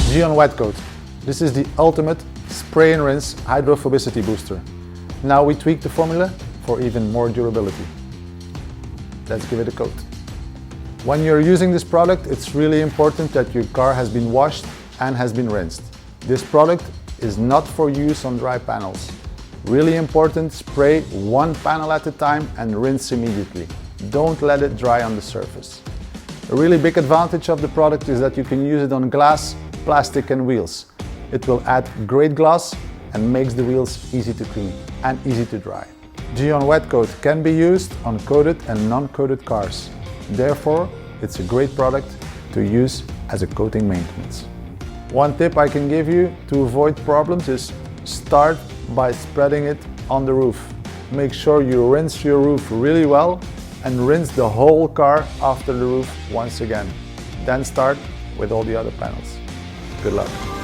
GYEON Wetcoat. This is the ultimate spray and rinse hydrophobicity booster. Now we tweak the formula for even more durability. Let's give it a coat. When you're using this product, it's really important that your car has been washed and has been rinsed. This product is not for use on dry panels. Really important, spray one panel at a time and rinse immediately. Don't let it dry on the surface. A really big advantage of the product is that you can use it on glass, plastic and wheels. It will add great gloss and makes the wheels easy to clean and easy to dry. GYEON Wetcoat can be used on coated and non-coated cars. Therefore, it's a great product to use as a coating maintenance. One tip I can give you to avoid problems is start by spreading it on the roof. Make sure you rinse your roof really well and rinse the whole car after the roof once again. Then start with all the other panels. Good luck.